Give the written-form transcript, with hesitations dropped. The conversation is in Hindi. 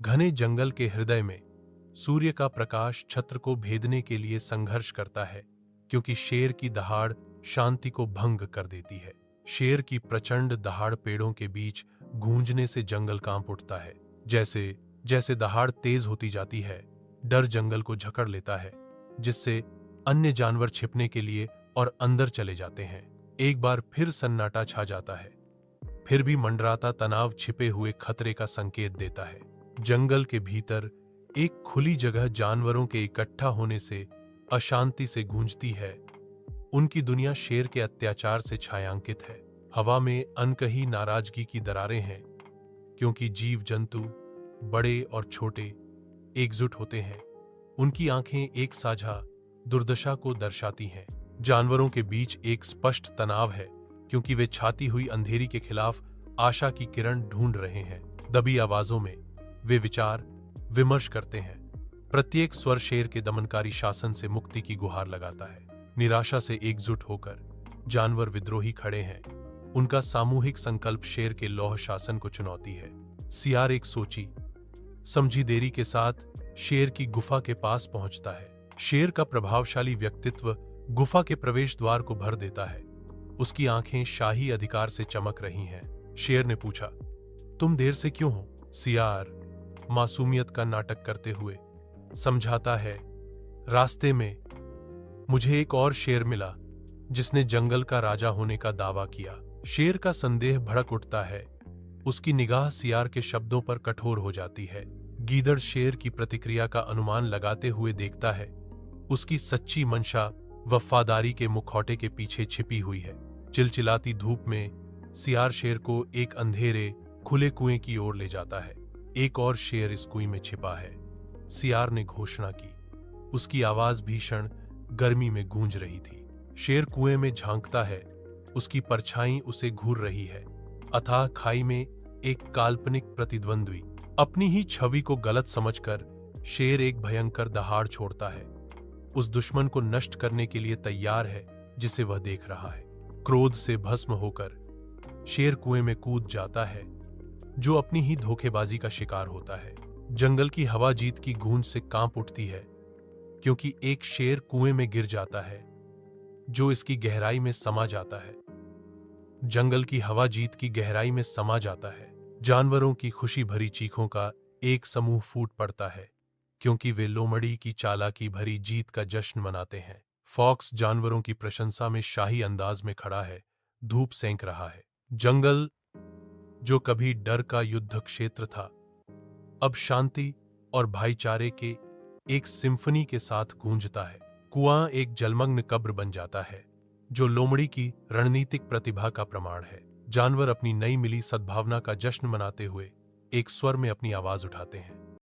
घने जंगल के हृदय में सूर्य का प्रकाश छत्र को भेदने के लिए संघर्ष करता है, क्योंकि शेर की दहाड़ शांति को भंग कर देती है। शेर की प्रचंड दहाड़ पेड़ों के बीच गूंजने से जंगल कांप उठता है। जैसे जैसे दहाड़ तेज होती जाती है, डर जंगल को जकड़ लेता है, जिससे अन्य जानवर छिपने के लिए और अंदर चले जाते हैं। एक बार फिर सन्नाटा छा जाता है, फिर भी मंडराता तनाव छिपे हुए खतरे का संकेत देता है। जंगल के भीतर एक खुली जगह जानवरों के इकट्ठा होने से अशांति से गूंजती है। उनकी दुनिया शेर के अत्याचार से छायांकित है। हवा में अनकही नाराजगी की दरारें हैं, क्योंकि जीव जंतु बड़े और छोटे एकजुट होते हैं। उनकी आंखें एक साझा दुर्दशा को दर्शाती हैं। जानवरों के बीच एक स्पष्ट तनाव है, क्योंकि वे छाती हुई अंधेरी के खिलाफ आशा की किरण ढूंढ रहे हैं। दबी आवाजों में वे विचार विमर्श करते हैं। प्रत्येक स्वर शेर के दमनकारी शासन से मुक्ति की गुहार लगाता है। निराशा से एकजुट होकर जानवर विद्रोही खड़े हैं। उनका सामूहिक संकल्प शेर के लौह शासन को चुनौती है। सियार एक सोची समझी देरी के साथ शेर की गुफा के पास पहुंचता है। शेर का प्रभावशाली व्यक्तित्व गुफा के प्रवेश द्वार को भर देता है। उसकी आंखें शाही अधिकार से चमक रही हैं। शेर ने पूछा, तुम देर से क्यों हो? सियार मासूमियत का नाटक करते हुए समझाता है, रास्ते में मुझे एक और शेर मिला जिसने जंगल का राजा होने का दावा किया। शेर का संदेह भड़क उठता है। उसकी निगाह सियार के शब्दों पर कठोर हो जाती है। गीदड़ शेर की प्रतिक्रिया का अनुमान लगाते हुए देखता है। उसकी सच्ची मंशा वफादारी के मुखौटे के पीछे छिपी हुई है। चिलचिलाती धूप में सियार शेर को एक अंधेरे खुले कुएं की ओर ले जाता है। एक और शेर इस कुएं में छिपा है, सियार ने घोषणा की। उसकी आवाज भीषण गर्मी में गूंज रही थी। शेर कुएं में झांकता है। उसकी परछाई उसे घूर रही है। अथाह खाई में एक काल्पनिक प्रतिद्वंद्वी। अपनी ही छवि को गलत समझकर शेर एक भयंकर दहाड़ छोड़ता है। उस दुश्मन को नष्ट करने के लिए तैयार है जिसे वह देख रहा है। क्रोध से भस्म होकर शेर कुएं में कूद जाता है, जो अपनी ही धोखेबाजी का शिकार होता है। जंगल की हवा जीत की गूंज से कांप उठती है, क्योंकि एक शेर कुएं में गिर जाता है जो इसकी गहराई में समा जाता है। जंगल की हवा जीत की गहराई में समा जाता है। जानवरों की खुशी भरी चीखों का एक समूह फूट पड़ता है, क्योंकि वे लोमड़ी की चालाकी भरी जीत का जश्न मनाते हैं। फॉक्स जानवरों की प्रशंसा में शाही अंदाज में खड़ा है, धूप सेंक रहा है। जंगल जो कभी डर का युद्ध क्षेत्र था, अब शांति और भाईचारे के एक सिम्फनी के साथ गूंजता है। कुआं एक जलमग्न कब्र बन जाता है, जो लोमड़ी की रणनीतिक प्रतिभा का प्रमाण है। जानवर अपनी नई मिली सद्भावना का जश्न मनाते हुए एक स्वर में अपनी आवाज उठाते हैं।